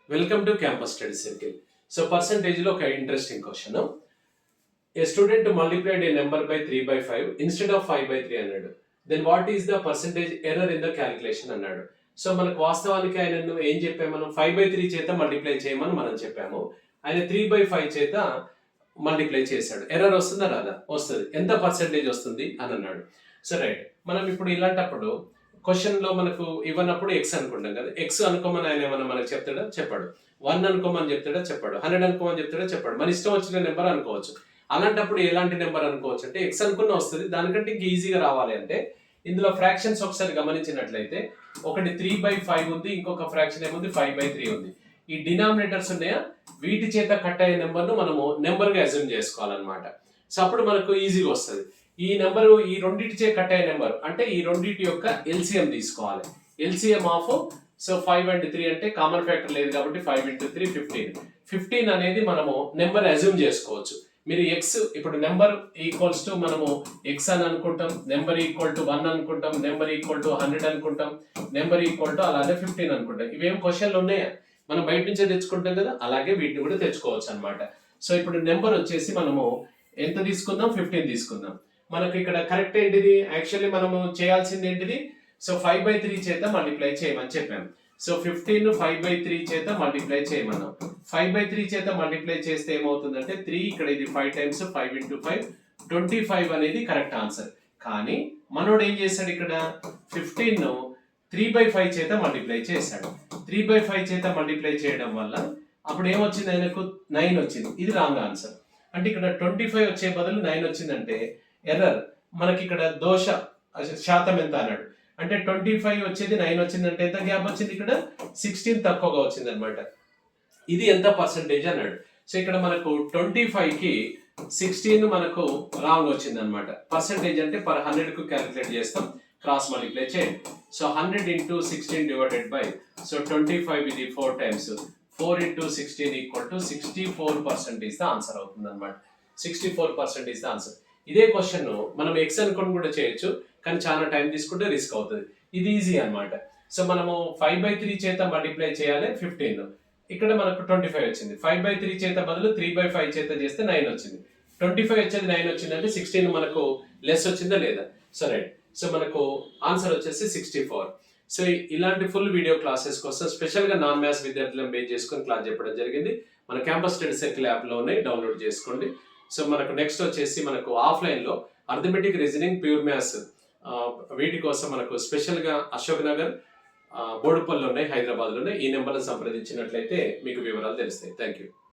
Welcome to Campus Study Circle. So percentage లో ఒక interesting question. A student multiplied a number by 3 by 5 instead of 5 by 3 అన్నాడు. Then what is the percentage error in the calculation అన్నాడు. So మనకు వాస్తవానికి ఆయన ఏం చెప్పాము, మనం 5 by 3 చేత మల్టిప్లై చేయమని మనం చెప్పాము. ఆయన 3 by 5 చేత మల్టిప్లై చేశాడు. ఎర్రర్ వస్తుందా రాదా? వస్తుంది. ఎంత పర్సెంటేజ్ వస్తుంది అని అన్నాడు. సో రైట్, మనం ఇప్పుడు ఇలాంటప్పుడు క్వశ్చన్ లో మనకు ఇవ్వనప్పుడు ఎక్స్ అనుకుంటాం కదా, ఎక్స్ అనుకోమని ఆయన ఏమన్నా మనకు చెప్తాడా? చెప్పాడు. 1 అనుకోమని చెప్తాడా? చెప్పాడు. 100 అనుకోమని చెప్తాడా? చెప్పాడు. మన ఇష్టం వచ్చిన నెంబర్ అనుకోవచ్చు. అలాంటప్పుడు ఎలాంటి నెంబర్ అనుకోవచ్చు అంటే ఎక్స్ అనుకున్న వస్తుంది. దానికంటే ఇంక ఈజీగా రావాలి అంటే ఇందులో ఫ్రాక్షన్స్ ఒకసారి గమనించినట్లయితే ఒకటి 3/5 ఉంది, ఇంకొక ఫ్రాక్షన్ ఏముంది 5/3 ఉంది. ఈ డినామినేటర్స్ ఉన్నాయా, వీటి చేత కట్ అయ్యే నెంబర్ను మనము నెంబర్గా అజ్యూమ్ చేసుకోవాలన్నమాట. సో అప్పుడు మనకు ఈజీగా వస్తుంది. ఈ నెంబరు ఈ రెండింటి చే కట్ అయ్యే నెంబర్ అంటే ఈ రెండింటి యొక్క ఎల్సిఎం తీసుకోవాలి. ఎల్సిఎం ఆఫ్ 5 and 3 అంటే కామన్ ఫ్యాక్టర్ లేదు కాబట్టి 5 into 3 15 అనేది మనము నెంబర్ అజ్యూమ్ చేసుకోవచ్చు. మీరు ఎక్స్ ఇప్పుడు నెంబర్ ఈక్వల్స్ టు మనము ఎక్స్ అని అనుకుంటాం, నెంబర్ ఈక్వల్ టు 1 అనుకుంటాం, నెంబర్ ఈక్వల్ టు 100 అనుకుంటాం, నెంబర్ ఈక్వల్ టు అలాగే 15 అనుకుంటాం. ఇవేం క్వశ్చన్లు ఉన్నాయా? మనం బయట నుంచే తెచ్చుకుంటాం కదా, అలాగే వీటిని కూడా తెచ్చుకోవచ్చు అనమాట. సో ఇప్పుడు నెంబర్ వచ్చేసి మనము ఎంత తీసుకుందాం? 15 తీసుకుందాం. మనకు ఇక్కడ కరెక్ట్ ఏంటిది? యాక్చువల్లీ మనము చేయాల్సింది ఏంటిది? సో 5/3 చేత మల్టిప్లై చేయమని చెప్పాము. సో 15 5/3 చేత మల్టిప్లై చేయమన్నాం. 5/3 చేత మల్టిప్లై చేస్తే ఏమవుతుందంటే 3, ఇక్కడ ఇది 5 times 5 into 5 25 అనేది కరెక్ట్ ఆన్సర్. కానీ మనోడు ఏం చేశాడు, ఇక్కడ 15 3/5 చేత మల్టిప్లై చేశాడు. 3/5 చేత మల్టిప్లై చేయడం వల్ల అప్పుడు ఏమొచ్చింది, ఆయనకు 9 వచ్చింది. ఇది రాంగ్ ఆన్సర్. అంటే ఇక్కడ 25 వచ్చే బదులు 9 వచ్చిందంటే ఎర్రర్. మనకి ఇక్కడ దోష శాతం ఎంత అన్నాడు అంటే 25 వచ్చేది 9 వచ్చిందంటే ఎంత గ్యాప్ వచ్చింది? ఇక్కడ 16 తక్కువగా వచ్చింది అనమాట. ఇది ఎంత పర్సెంటేజ్ అన్నాడు. సో ఇక్కడ మనకు 25కి 16 మనకు రాంగ్ వచ్చింది అనమాట. పర్సెంటేజ్ అంటే per 100కు క్యాలిక్యులేట్ చేస్తాం, క్రాస్ మల్టిప్లై చేయండి. So 100 into 16 divided by, so 25 ఇది 4 times 4 into 16 equal to 64% is the answer అవుతుంది అనమాట. 64% is the answer. ఇదే క్వశ్చన్ మనం ఎక్స్ అనుకుని కూడా చేయొచ్చు, కానీ చాలా టైం తీసుకుంటే రిస్క్ అవుతుంది. ఇది ఈజీ అనమాట. సో మనము 5/3 చేత మల్టిప్లై చేయాలి 15. ఇక్కడ మనకు 25 వచ్చింది. 5/3 చేత బదులు 3/5 చేత చేస్తే 9 వచ్చింది. 25 వచ్చేది 9 వచ్చిందంటే 16 మనకు లెస్ వచ్చిందా లేదా? So right. సో మనకు ఆన్సర్ వచ్చేసి 64. సో ఇలాంటి ఫుల్ వీడియో క్లాసెస్ కోసం స్పెషల్గా నాన్ మ్యాథ్స్ విద్యార్థులను బేస్ చేసుకొని క్లాస్ చెప్పడం జరిగింది. మన క్యాంపస్ స్టడీ సర్కిల్ యాప్లోనే డౌన్లోడ్ చేసుకోండి. సో మనకు నెక్స్ట్ వచ్చేసి మనకు ఆఫ్లైన్లో అర్థమెటిక్, రీజనింగ్, ప్యూర్ మ్యాథ్స్ వీటి కోసం మనకు స్పెషల్గా అశోక్ నగర్, బోడుపల్లి ఉన్నాయి, హైదరాబాద్లో ఉన్నాయి. ఈ నెంబర్ను సంప్రదించినట్లయితే మీకు వివరాలు తెలుస్తాయి. Thank you.